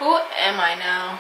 Who am I now?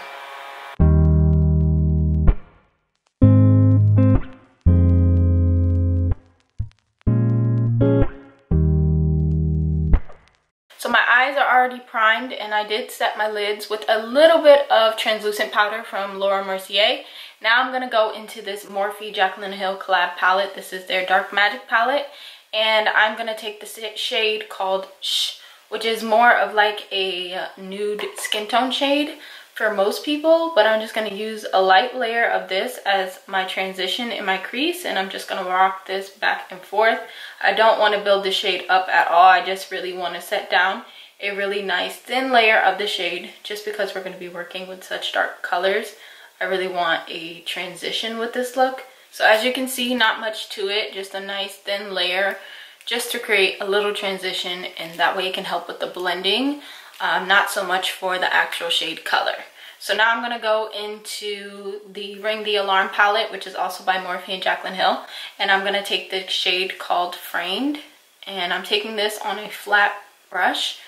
So my eyes are already primed, and I did set my lids with a little bit of translucent powder from Laura Mercier. Now I'm going to go into this Morphe Jaclyn Hill collab palette. This is their Dark Magic palette, and I'm going to take the shade called Shh, which is more of like a nude skin tone shade for most people, but I'm just going to use a light layer of this as my transition in my crease, and I'm just going to rock this back and forth. I don't want to build the shade up at all. I just really want to set down a really nice thin layer of the shade, just because we're going to be working with such dark colors. I really want a transition with this look. So as you can see, not much to it, just a nice thin layer just to create a little transition, and that way it can help with the blending. Not so much for the actual shade color. So now I'm going to go into the Ring the Alarm palette, which is also by Morphe and Jaclyn Hill. And I'm going to take the shade called Framed. And I'm taking this on a flat brush.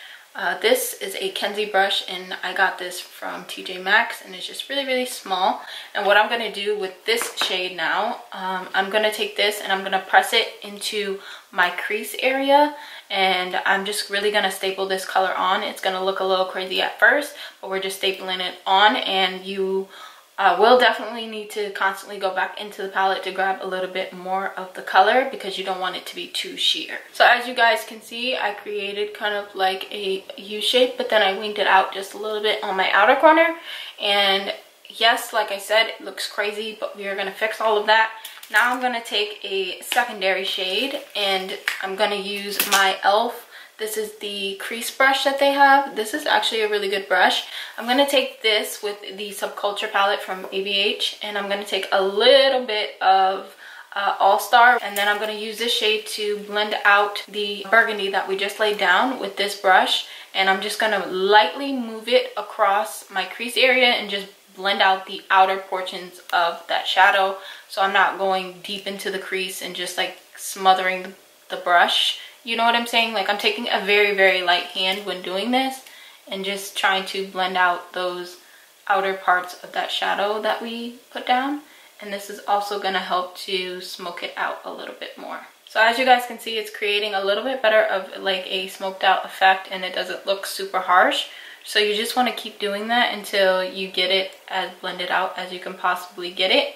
This is a Kenzie brush, and I got this from TJ Maxx, and it's just really, really small. And what I'm going to do with this shade now, I'm going to take this and I'm going to press it into my crease area, and I'm just really going to staple this color on. It's going to look a little crazy at first, but we're just stapling it on, and you will definitely need to constantly go back into the palette to grab a little bit more of the color, because you don't want it to be too sheer. So as you guys can see, I created kind of like a U shape, but then I winged it out just a little bit on my outer corner. And yes, like I said, it looks crazy, but we are going to fix all of that. Now I'm going to take a secondary shade, and I'm going to use my e.l.f. This is the crease brush that they have. This is actually a really good brush. I'm going to take this with the Subculture palette from ABH, and I'm going to take a little bit of All Star, and then I'm going to use this shade to blend out the burgundy that we just laid down with this brush. And I'm just going to lightly move it across my crease area and just blend out the outer portions of that shadow, so I'm not going deep into the crease and just like smothering the brush. You know what I'm saying? Like, I'm taking a very, very light hand when doing this and just trying to blend out those outer parts of that shadow that we put down. And this is also going to help to smoke it out a little bit more. So as you guys can see, it's creating a little bit better of like a smoked out effect, and it doesn't look super harsh. So you just want to keep doing that until you get it as blended out as you can possibly get it.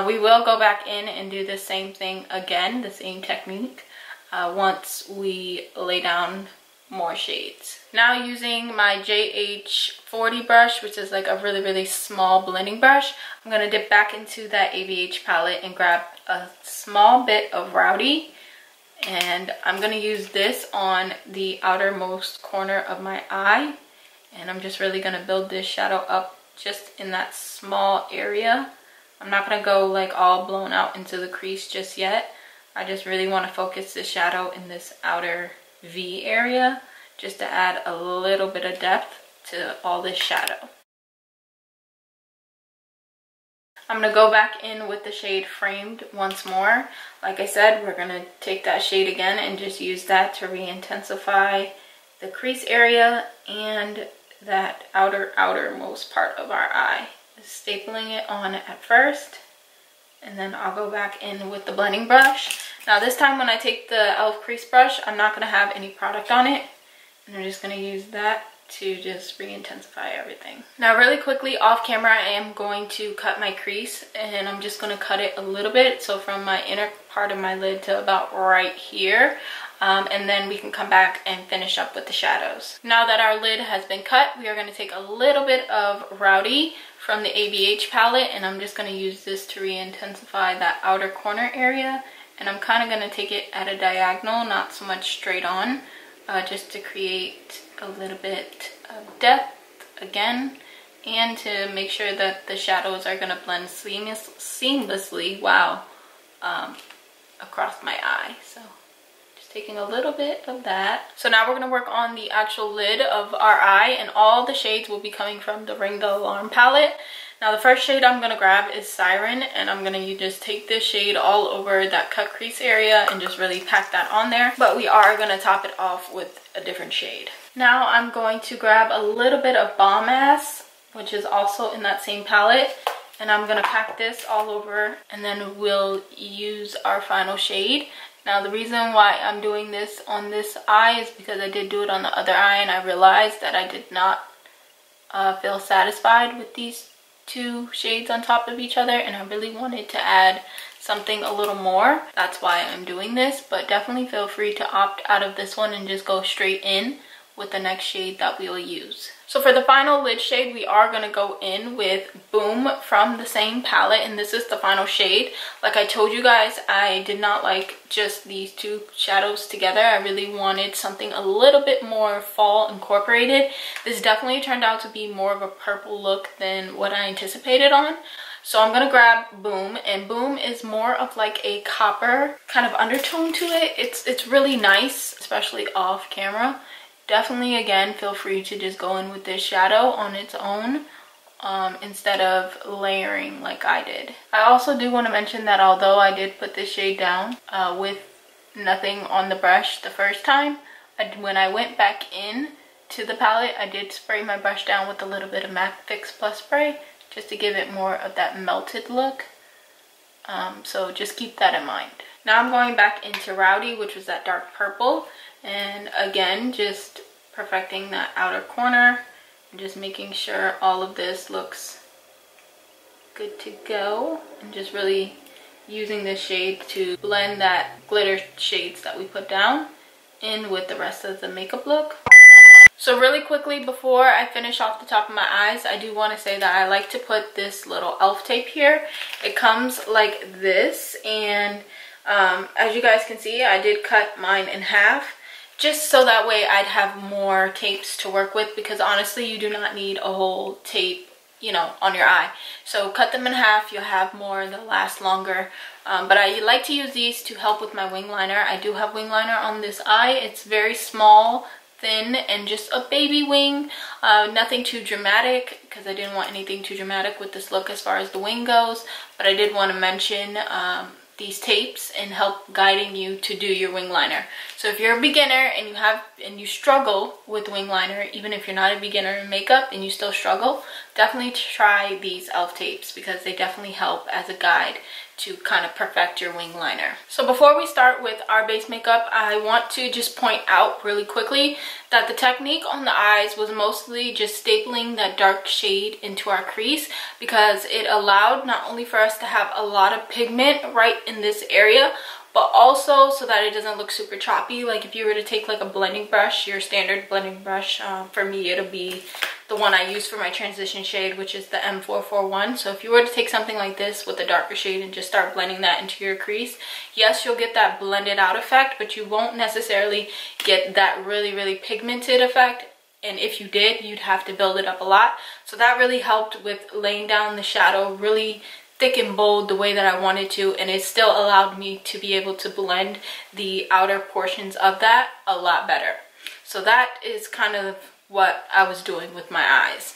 We will go back in and do the same thing again, the same technique, once we lay down more shades. Now using my JH40 brush, which is like a really, really small blending brush, I'm going to dip back into that ABH palette and grab a small bit of Rowdy. And I'm going to use this on the outermost corner of my eye. And I'm just really going to build this shadow up just in that small area. I'm not going to go like all blown out into the crease just yet. I just really want to focus the shadow in this outer V area, just to add a little bit of depth to all this shadow. I'm going to go back in with the shade Framed once more. Like I said, we're going to take that shade again and just use that to re-intensify the crease area and that outermost part of our eye. Just stapling it on at first, and then I'll go back in with the blending brush. Now this time when I take the e.l.f. crease brush, I'm not going to have any product on it, and I'm just going to use that to just re-intensify everything. Now really quickly off camera, I am going to cut my crease, and I'm just going to cut it a little bit, so from my inner part of my lid to about right here. And then we can come back and finish up with the shadows. Now that our lid has been cut, we are going to take a little bit of Rowdy from the ABH palette, and I'm just going to use this to re-intensify that outer corner area. And I'm kind of going to take it at a diagonal, not so much straight on, just to create a little bit of depth again, and to make sure that the shadows are going to blend seamlessly, wow, across my eye. So taking a little bit of that. So now we're going to work on the actual lid of our eye, and all the shades will be coming from the Ring the Alarm palette. Now the first shade I'm going to grab is Siren, and I'm going to just take this shade all over that cut crease area and just really pack that on there. But we are going to top it off with a different shade. Now I'm going to grab a little bit of Bomb Ass, which is also in that same palette, and I'm gonna pack this all over, and then we'll use our final shade. Now the reason why I'm doing this on this eye is because I did do it on the other eye, and I realized that I did not feel satisfied with these two shades on top of each other, and I really wanted to add something a little more. That's why I'm doing this, but definitely feel free to opt out of this one and just go straight in with the next shade that we will use. So for the final lid shade, we are going to go in with Boom from the same palette, and this is the final shade. Like I told you guys, I did not like just these two shadows together. I really wanted something a little bit more fall incorporated. This definitely turned out to be more of a purple look than what I anticipated on. So I'm gonna grab Boom, and Boom is more of like a copper kind of undertone to it. It's really nice, especially off camera. Definitely, again, feel free to just go in with this shadow on its own instead of layering like I did. I also do want to mention that although I did put this shade down with nothing on the brush the first time, when I went back in to the palette, I did spray my brush down with a little bit of MAC Fix Plus spray just to give it more of that melted look. So just keep that in mind. Now I'm going back into Rowdy, which was that dark purple. And again, just perfecting that outer corner and just making sure all of this looks good to go, and just really using this shade to blend that glitter shades that we put down in with the rest of the makeup look. So really quickly before I finish off the top of my eyes, I do want to say that I like to put this little e.l.f. tape here. It comes like this, and as you guys can see, I did cut mine in half, just so that way I'd have more tapes to work with, because honestly you do not need a whole tape, you know, on your eye. So cut them in half, you'll have more, they'll last longer. But I like to use these to help with my wing liner. I do have wing liner on this eye. It's very small, thin, and just a baby wing. Nothing too dramatic, because I didn't want anything too dramatic with this look as far as the wing goes. But I did want to mention these tapes and help guiding you to do your wing liner. So if you're a beginner and you struggle with wing liner, even if you're not a beginner in makeup and you still struggle, definitely try these e.l.f. tapes, because they definitely help as a guide to kind of perfect your wing liner. So before we start with our base makeup, I want to just point out really quickly that the technique on the eyes was mostly just stapling that dark shade into our crease, because it allowed not only for us to have a lot of pigment right in this area, but also so that it doesn't look super choppy. Like if you were to take like a blending brush, your standard blending brush, for me it'll be the one I use for my transition shade, which is the M441. So if you were to take something like this with a darker shade and just start blending that into your crease, yes, you'll get that blended out effect, but you won't necessarily get that really pigmented effect. And if you did, you'd have to build it up a lot. So that really helped with laying down the shadow really thick and bold the way that I wanted to, and it still allowed me to be able to blend the outer portions of that a lot better. So that is kind of what I was doing with my eyes,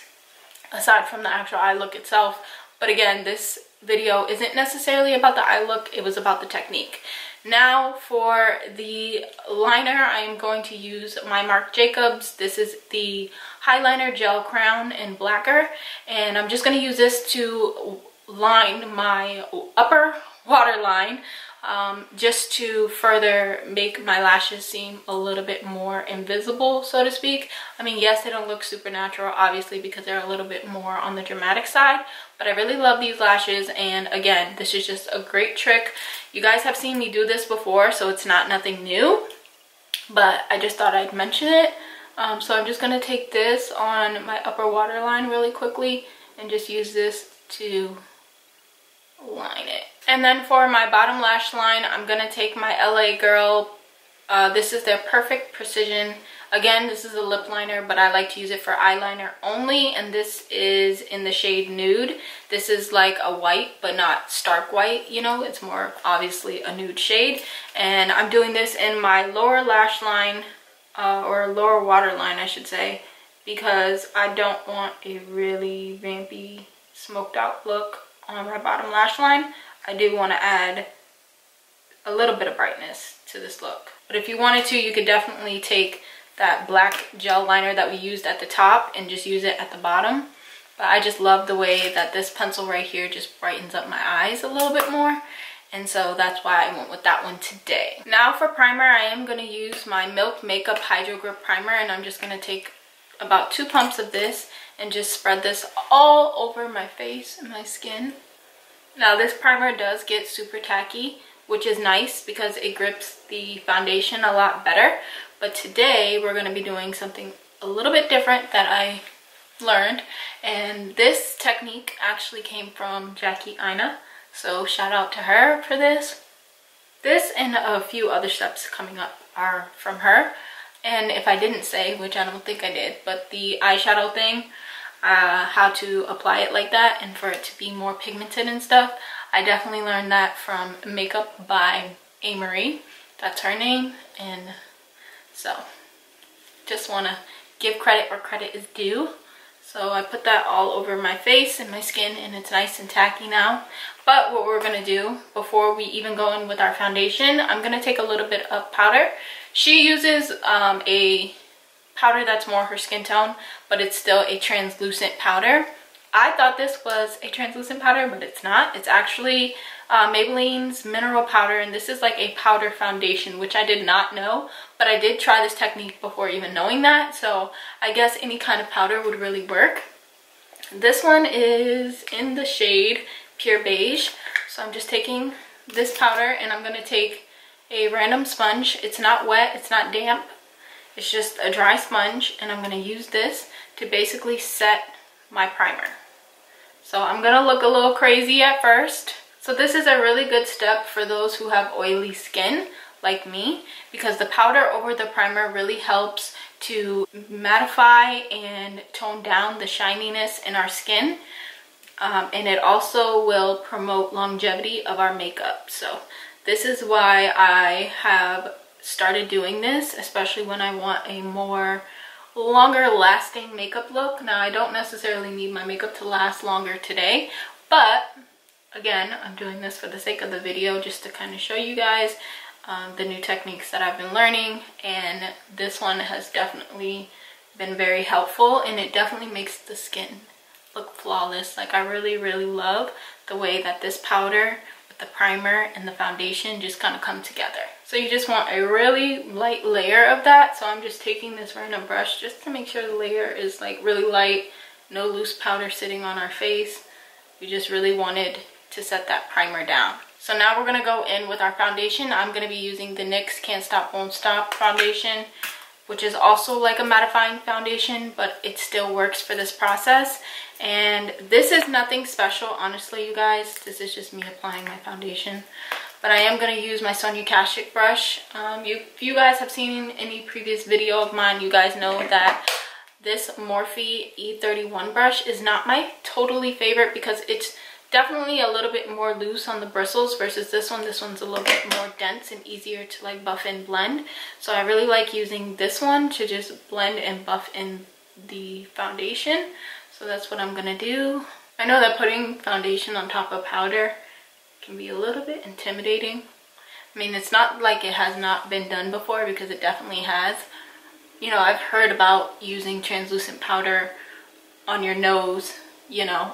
aside from the actual eye look itself. But again, this video isn't necessarily about the eye look, it was about the technique. Now for the liner, I am going to use my Marc Jacobs. This is the Highliner Gel Crown in Blacker, and I'm just going to use this to line my upper waterline, just to further make my lashes seem a little bit more invisible, so to speak. I mean, yes, they don't look super natural, obviously, because they're a little bit more on the dramatic side, but I really love these lashes. And again, this is just a great trick. You guys have seen me do this before, so it's not nothing new, but I just thought I'd mention it. So I'm just going to take this on my upper waterline really quickly and just use this to line it. And then for my bottom lash line, I'm gonna take my LA Girl. This is their Perfect Precision. Again, this is a lip liner, but I like to use it for eyeliner only, and this is in the shade Nude. This is like a white, but not stark white, you know, it's more obviously a nude shade. And I'm doing this in my lower lash line, or lower waterline, I should say, because I don't want a really vampy, smoked out look on my bottom lash line. I do want to add a little bit of brightness to this look. But if you wanted to, you could definitely take that black gel liner that we used at the top and just use it at the bottom. But I just love the way that this pencil right here just brightens up my eyes a little bit more. And so that's why I went with that one today. Now for primer, I am going to use my Milk Makeup Hydro Grip Primer. And I'm just going to take about 2 pumps of this and just spread this all over my face and my skin. Now this primer does get super tacky, which is nice because it grips the foundation a lot better. But today we're going to be doing something a little bit different that I learned, and this technique actually came from Jackie Aina, so shout out to her for this. This and a few other steps coming up are from her. And if I didn't say, which I don't think I did, but the eyeshadow thing, how to apply it like that and for it to be more pigmented and stuff, I definitely learned that from Makeup by A-Marie. That's her name. And so just want to give credit where credit is due. So I put that all over my face and my skin, and it's nice and tacky now. But what we're going to do before we even go in with our foundation, I'm going to take a little bit of powder. She uses a powder that's more her skin tone, but it's still a translucent powder. I thought this was a translucent powder, but it's not. It's actually Maybelline's mineral powder, and this is like a powder foundation, which I did not know, but I did try this technique before even knowing that, so I guess any kind of powder would really work. This one is in the shade Pure Beige, so I'm just taking this powder and I'm going to take a random sponge. It's not wet, it's not damp, it's just a dry sponge, and I'm going to use this to basically set my primer. So I'm going to look a little crazy at first. So this is a really good step for those who have oily skin like me, because the powder over the primer really helps to mattify and tone down the shininess in our skin, and it also will promote longevity of our makeup. So this is why I have started doing this, especially when I want a more longer lasting makeup look. Now I don't necessarily need my makeup to last longer today, but again, I'm doing this for the sake of the video, just to kind of show you guys the new techniques that I've been learning, and this one has definitely been very helpful, and it definitely makes the skin look flawless. Like, I really love the way that this powder with the primer and the foundation just kind of come together. So you just want a really light layer of that, so I'm just taking this random brush just to make sure the layer is like really light, no loose powder sitting on our face. We just really wanted to set that primer down. So now we're going to go in with our foundation. I'm going to be using the NYX Can't Stop Won't Stop foundation, which is also like a mattifying foundation, but it still works for this process. And this is nothing special, honestly, you guys. This is just me applying my foundation. But I am going to use my Sony brush. If you guys have seen any previous video of mine, you guys know that this Morphe E31 brush is not my totally favorite, because it's definitely a little bit more loose on the bristles versus this one. This one's a little bit more dense and easier to like buff and blend. So I really like using this one to just blend and buff in the foundation. So that's what I'm gonna do. I know that putting foundation on top of powder can be a little bit intimidating. I mean, it's not like it has not been done before, because it definitely has. You know, I've heard about using translucent powder on your nose, you know,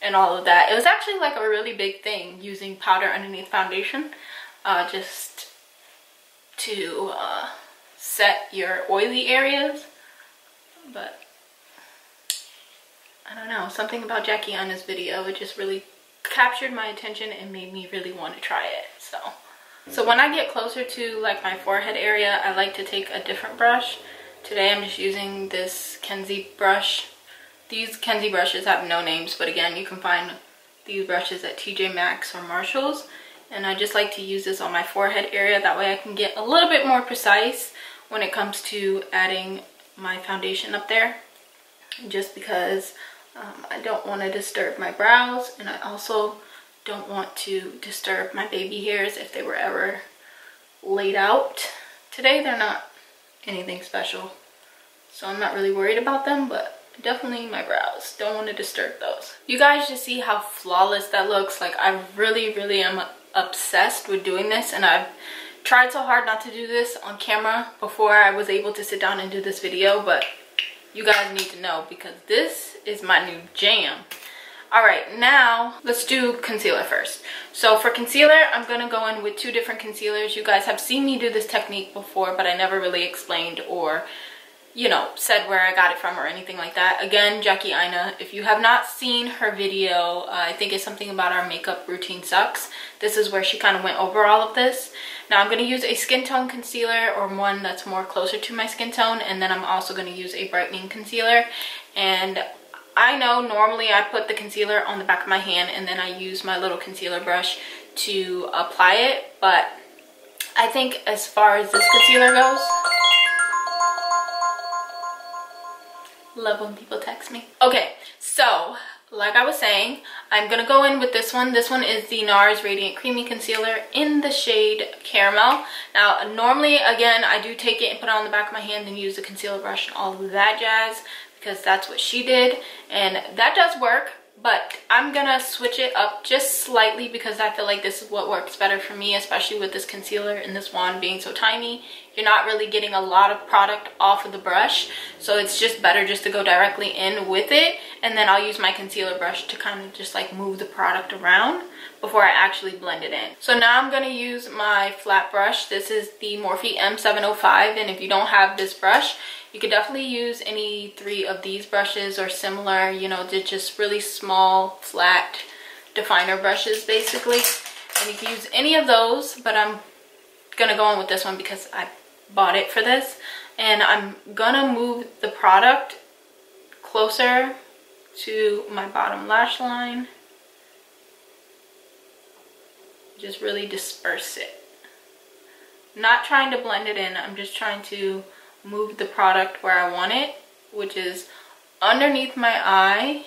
and all of that. It was actually like a really big thing, using powder underneath foundation, just to set your oily areas. But I don't know, something about Jackie Aina's video, it just really captured my attention and made me really want to try it. So when I get closer to like my forehead area, I like to take a different brush. Today I'm just using this Kenzie brush. These Kenzie brushes have no names, but again, you can find these brushes at TJ Maxx or Marshall's. And I just like to use this on my forehead area. That way I can get a little bit more precise when it comes to adding my foundation up there. Just because I don't want to disturb my brows, and I also don't want to disturb my baby hairs if they were ever laid out. Today they're not anything special, so I'm not really worried about them, but definitely my brows, don't want to disturb those. You guys just see how flawless that looks. Like, I really am obsessed with doing this, and I've tried so hard not to do this on camera before I was able to sit down and do this video, but you guys need to know because this is my new jam. All right, now let's do concealer first. So for concealer, I'm gonna go in with 2 different concealers. You guys have seen me do this technique before, but I never really explained or, you know, said where I got it from or anything like that. Again, Jackie Aina, if you have not seen her video, I think it's something about our makeup routine sucks. This is where she kind of went over all of this. Now I'm going to use a skin tone concealer or one that's more closer to my skin tone, and then I'm also going to use a brightening concealer. And I know normally I put the concealer on the back of my hand and then I use my little concealer brush to apply it, but I think as far as this concealer goes, love when people text me. Okay, so like I was saying, I'm gonna go in with this one. This one is the NARS Radiant Creamy Concealer in the shade Caramel. Now, normally, again, I do take it and put it on the back of my hand and use the concealer brush and all of that jazz because that's what she did, and that does work. But I'm gonna switch it up just slightly because I feel like this is what works better for me, especially with this concealer and this wand being so tiny. You're not really getting a lot of product off of the brush, so it's just better just to go directly in with it, and then I'll use my concealer brush to kind of just like move the product around before I actually blend it in. So now I'm gonna use my flat brush. This is the Morphe M705, and if you don't have this brush, you could definitely use any 3 of these brushes or similar, you know, they're just really small, flat definer brushes basically. And you can use any of those, but I'm gonna go in with this one because I bought it for this. And I'm gonna move the product closer to my bottom lash line. Just really disperse it. Not trying to blend it in, I'm just trying to move the product where I want it, which is underneath my eye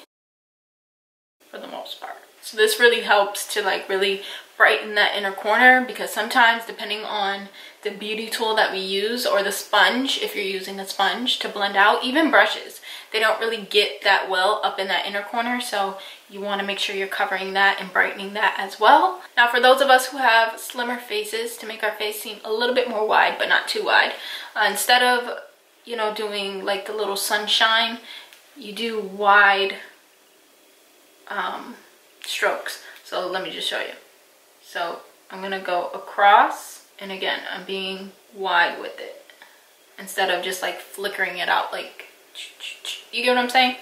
for the most part. So this really helps to like really brighten that inner corner, because sometimes depending on the beauty tool that we use or the sponge, if you're using a sponge to blend out, even brushes, they don't really get that well up in that inner corner, so you want to make sure you're covering that and brightening that as well. Now for those of us who have slimmer faces, to make our face seem a little bit more wide but not too wide, instead of, you know, doing like the little sunshine, you do wide strokes. So let me just show you. So I'm gonna go across, and again, I'm being wide with it instead of just like flickering it out, like, you get what I'm saying?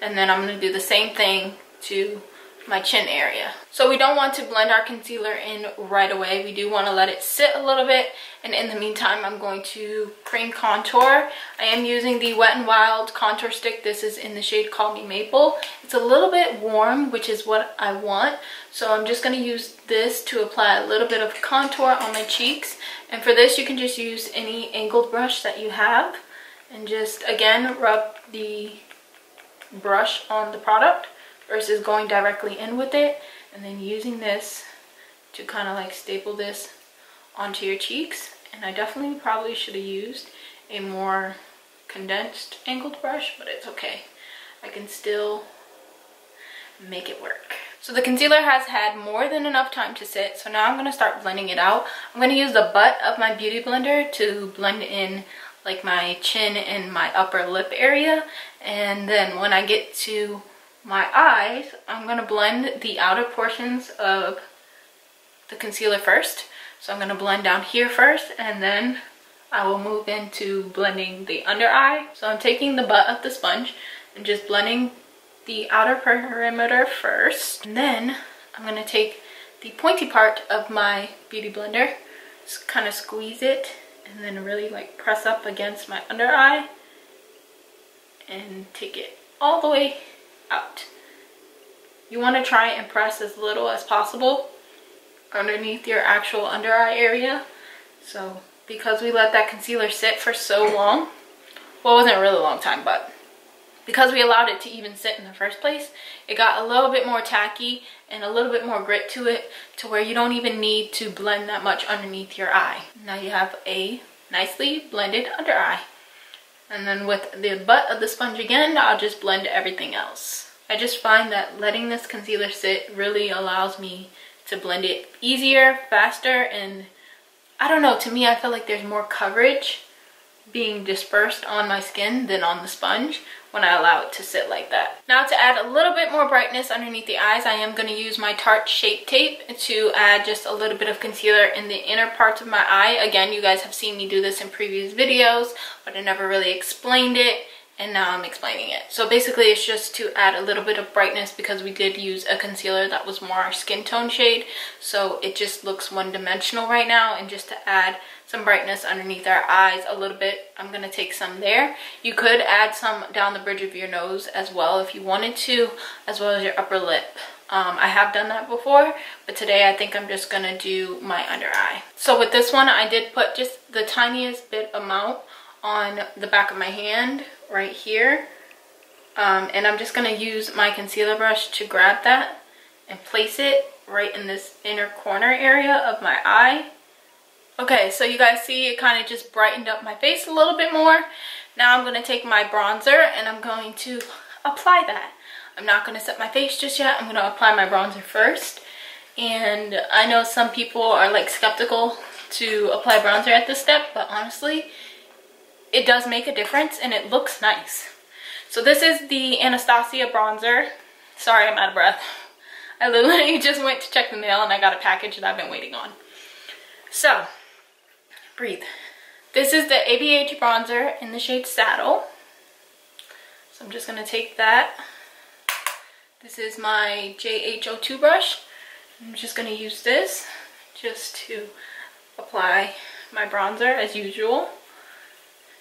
And then I'm gonna do the same thing to my chin area. So we don't want to blend our concealer in right away. We do want to let it sit a little bit, and in the meantime I'm going to cream contour. I am using the Wet n Wild contour stick. This is in the shade Call Me Maple. It's a little bit warm, which is what I want, so I'm just going to use this to apply a little bit of contour on my cheeks. And for this you can just use any angled brush that you have and just again rub the brush on the product versus going directly in with it, and then using this to kind of like staple this onto your cheeks. And I definitely probably should have used a more condensed angled brush, but it's okay, I can still make it work. So the concealer has had more than enough time to sit, so now I'm going to start blending it out. I'm going to use the butt of my beauty blender to blend in like my chin and my upper lip area, and then when I get to my eyes, I'm going to blend the outer portions of the concealer first. So I'm going to blend down here first, and then I will move into blending the under eye. So I'm taking the butt of the sponge and just blending the outer perimeter first. And then I'm going to take the pointy part of my beauty blender, just kind of squeeze it, and then really like press up against my under eye and take it all the way out. You want to try and press as little as possible underneath your actual under eye area. So because we let that concealer sit for so long, well, it wasn't a really long time, but because we allowed it to even sit in the first place, it got a little bit more tacky and a little bit more grit to it, to where you don't even need to blend that much underneath your eye. Now you have a nicely blended under eye. And then with the butt of the sponge again, I'll just blend everything else. I just find that letting this concealer sit really allows me to blend it easier, faster, and I don't know, to me I feel like there's more coverage being dispersed on my skin than on the sponge when I allow it to sit like that. Now to add a little bit more brightness underneath the eyes, I am going to use my Tarte Shape Tape to add just a little bit of concealer in the inner parts of my eye. Again, you guys have seen me do this in previous videos, but I never really explained it, and now I'm explaining it. So basically it's just to add a little bit of brightness because we did use a concealer that was more our skin tone shade, so it just looks one-dimensional right now. And just to add some brightness underneath our eyes a little bit, I'm going to take some there. You could add some down the bridge of your nose as well if you wanted to, as well as your upper lip. I have done that before, but today I think I'm just going to do my under eye. So with this one, I did put just the tiniest bit amount on the back of my hand right here. And I'm just going to use my concealer brush to grab that and place it right in this inner corner area of my eye. Okay, so you guys see it kind of just brightened up my face a little bit more. Now I'm going to take my bronzer and I'm going to apply that. I'm not going to set my face just yet. I'm going to apply my bronzer first. And I know some people are like skeptical to apply bronzer at this step, but honestly, it does make a difference and it looks nice. So this is the Anastasia bronzer. Sorry, I'm out of breath. I literally just went to check the mail and I got a package that I've been waiting on. So, breathe. This is the ABH bronzer in the shade Saddle. So I'm just going to take that. This is my JH02 brush. I'm just going to use this just to apply my bronzer as usual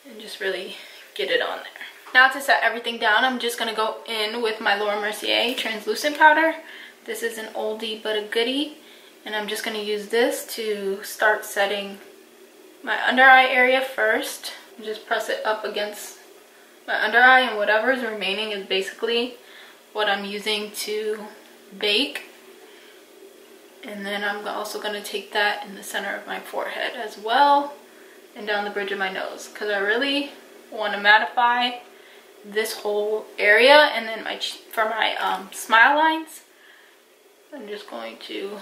and just really get it on there. Now to set everything down, I'm just going to go in with my Laura Mercier translucent powder. This is an oldie but a goodie, and I'm just going to use this to start setting my under eye area first. Just press it up against my under eye, and whatever is remaining is basically what I'm using to bake. And then I'm also going to take that in the center of my forehead as well and down the bridge of my nose, because I really want to mattify this whole area. And then for my smile lines, I'm just going to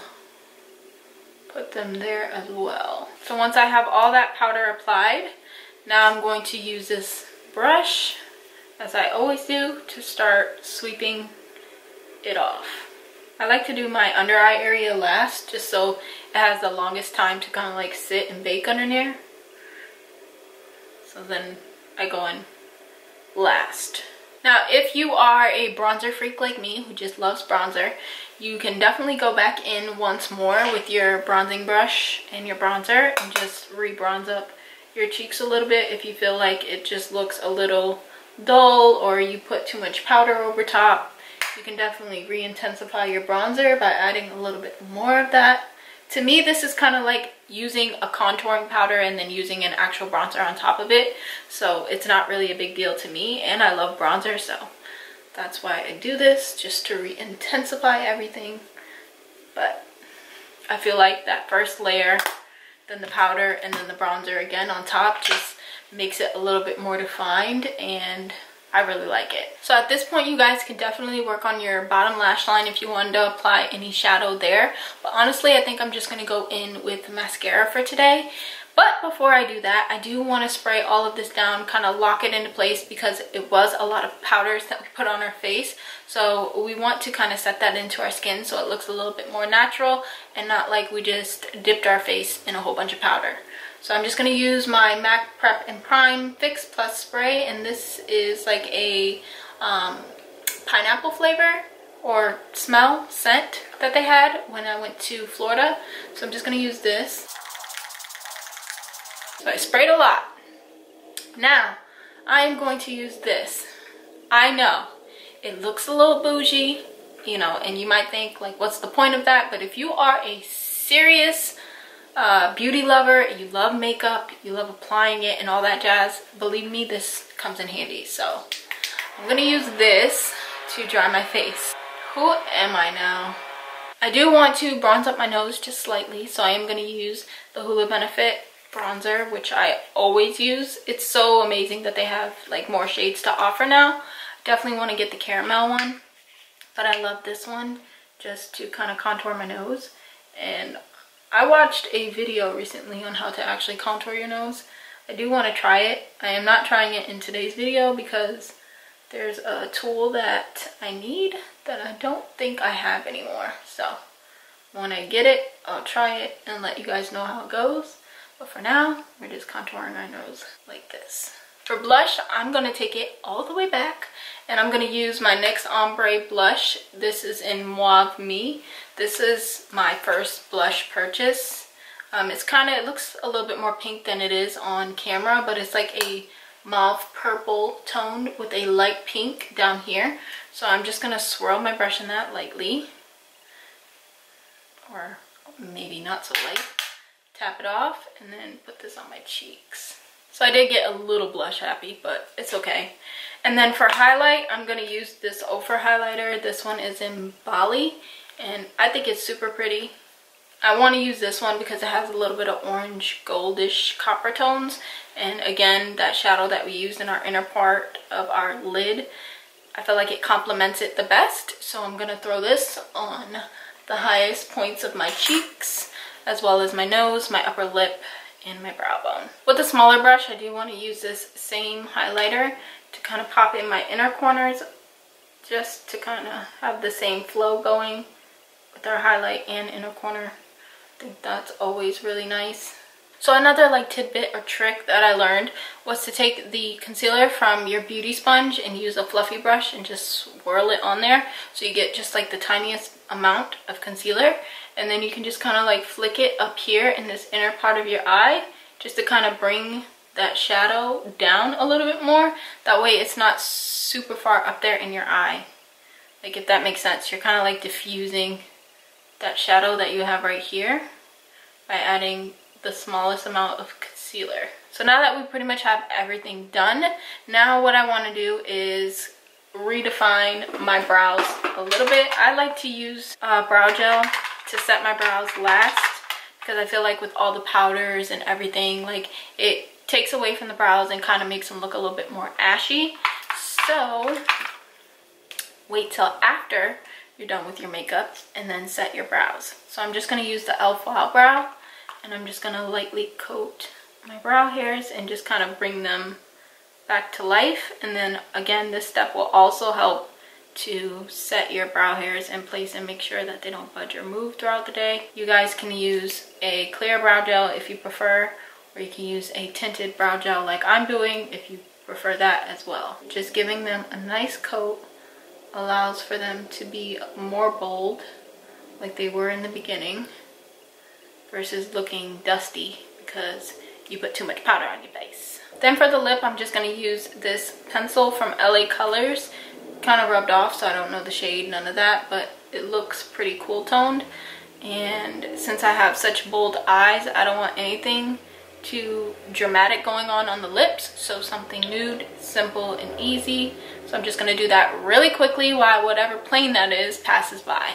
put them there as well. So once I have all that powder applied, now I'm going to use this brush, as I always do, to start sweeping it off. I like to do my under eye area last, just so it has the longest time to kind of like sit and bake under there. So then I go in last. Now, if you are a bronzer freak like me who just loves bronzer, you can definitely go back in once more with your bronzing brush and your bronzer and just re-bronze up your cheeks a little bit if you feel like it just looks a little dull or you put too much powder over top. You can definitely re-intensify your bronzer by adding a little bit more of that. To me, this is kind of like using a contouring powder and then using an actual bronzer on top of it. So it's not really a big deal to me, and I love bronzer, so that's why I do this, just to re-intensify everything. But I feel like that first layer, then the powder, and then the bronzer again on top just makes it a little bit more defined, and I really like it. So at this point, you guys can definitely work on your bottom lash line if you wanted to apply any shadow there. But honestly, I think I'm just going to go in with mascara for today. But before I do that, I do want to spray all of this down, kind of lock it into place, because it was a lot of powders that we put on our face. So we want to kind of set that into our skin so it looks a little bit more natural and not like we just dipped our face in a whole bunch of powder. So I'm just going to use my MAC Prep and Prime Fix Plus spray, and this is like a pineapple flavor or scent that they had when I went to Florida. So I'm just going to use this. So I sprayed a lot. Now I'm going to use this. I know it looks a little bougie, you know, and you might think like, what's the point of that? But if you are a serious beauty lover, you love makeup, you love applying it and all that jazz, believe me, this comes in handy. So I'm gonna use this to dry my face. Who am I now? I do want to bronze up my nose just slightly, so I am gonna use the Hoola Benefit bronzer, which I always use. It's so amazing that they have like more shades to offer now. Definitely want to get the caramel one, but I love this one just to kind of contour my nose. And I watched a video recently on how to actually contour your nose. I do want to try it. I am not trying it in today's video because there's a tool that I need that I don't think I have anymore. So when I get it, I'll try it and let you guys know how it goes. But for now, we're just contouring our nose like this. For blush, I'm going to take it all the way back and I'm going to use my NYX Ombre blush. This is in Mauve Me. This is my first blush purchase. It looks a little bit more pink than it is on camera, but it's like a mauve purple tone with a light pink down here. So I'm just going to swirl my brush in that lightly, or maybe not so light. Tap it off and then put this on my cheeks. So I did get a little blush happy, but it's okay. And then for highlight, I'm going to use this Ofra highlighter. This one is in Bali and I think it's super pretty. I want to use this one because it has a little bit of orange goldish copper tones, and again, that shadow that we used in our inner part of our lid, I feel like it complements it the best. So I'm going to throw this on the highest points of my cheeks, as well as my nose, my upper lip, and my brow bone. With a smaller brush, I do want to use this same highlighter to kind of pop in my inner corners, just to kind of have the same flow going with our highlight and inner corner. I think that's always really nice. So another like tidbit or trick that I learned was to take the concealer from your beauty sponge and use a fluffy brush and just swirl it on there, so you get just like the tiniest amount of concealer, and then you can just kind of like flick it up here in this inner part of your eye just to kind of bring that shadow down a little bit more. That way it's not super far up there in your eye. Like, if that makes sense, you're kind of like diffusing that shadow that you have right here by adding the smallest amount of concealer. So now that we pretty much have everything done, now what I want to do is redefine my brows a little bit. I like to use brow gel to set my brows last because I feel like with all the powders and everything, like, it takes away from the brows and kind of makes them look a little bit more ashy. So wait till after you're done with your makeup and then set your brows. So I'm just going to use the e.l.f. Wild Brow, and I'm just going to lightly coat my brow hairs and just kind of bring them back to life. And then again, this step will also help to set your brow hairs in place and make sure that they don't budge or move throughout the day. You guys can use a clear brow gel if you prefer, or you can use a tinted brow gel like I'm doing if you prefer that as well. Just giving them a nice coat allows for them to be more bold like they were in the beginning versus looking dusty because you put too much powder on your face. Then for the lip, I'm just going to use this pencil from LA Colors. Kind of rubbed off, so I don't know the shade, none of that, but it looks pretty cool toned. And since I have such bold eyes, I don't want anything too dramatic going on the lips, so something nude, simple and easy. So I'm just going to do that really quickly while whatever plane that is passes by.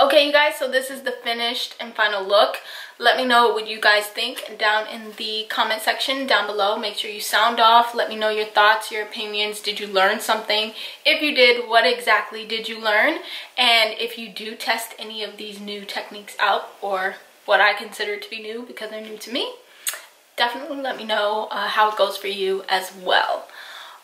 Okay, you guys, so this is the finished and final look. Let me know what you guys think down in the comment section down below. Make sure you sound off. Let me know your thoughts, your opinions. Did you learn something? If you did, what exactly did you learn? And if you do test any of these new techniques out, or what I consider to be new because they're new to me, definitely let me know how it goes for you as well.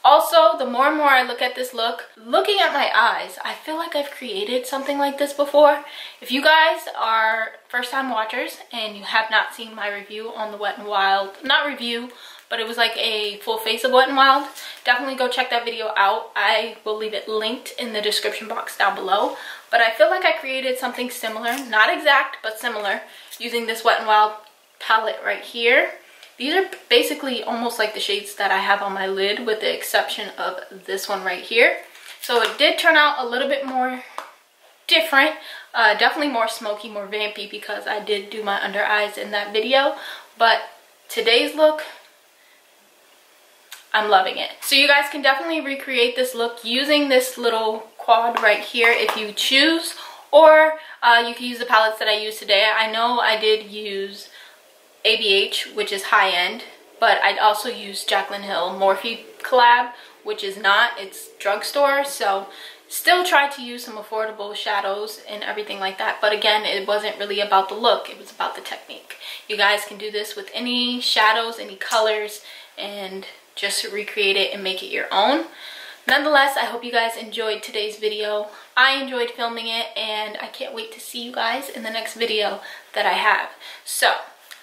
Also, the more and more I look at this look, looking at my eyes, I feel like I've created something like this before. If you guys are first-time watchers and you have not seen my review on the Wet n Wild, not review, but it was like a full face of Wet n Wild, definitely go check that video out. I will leave it linked in the description box down below. But I feel like I created something similar, not exact, but similar, using this Wet n Wild palette right here. These are basically almost like the shades that I have on my lid, with the exception of this one right here. So it did turn out a little bit more different, definitely more smoky, more vampy, because I did do my under eyes in that video. But today's look, I'm loving it. So you guys can definitely recreate this look using this little quad right here if you choose, or you can use the palettes that I used today. I know I did use ABH, which is high end, but I'd also use Jaclyn Hill Morphe collab, which is not, it's drugstore. So still try to use some affordable shadows and everything like that, but again, it wasn't really about the look, it was about the technique. You guys can do this with any shadows, any colors, and just recreate it and make it your own. Nonetheless, I hope you guys enjoyed today's video. I enjoyed filming it, and I can't wait to see you guys in the next video that I have. So,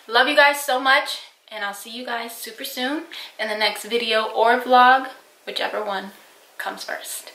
love you guys so much, and I'll see you guys super soon in the next video or vlog, whichever one comes first.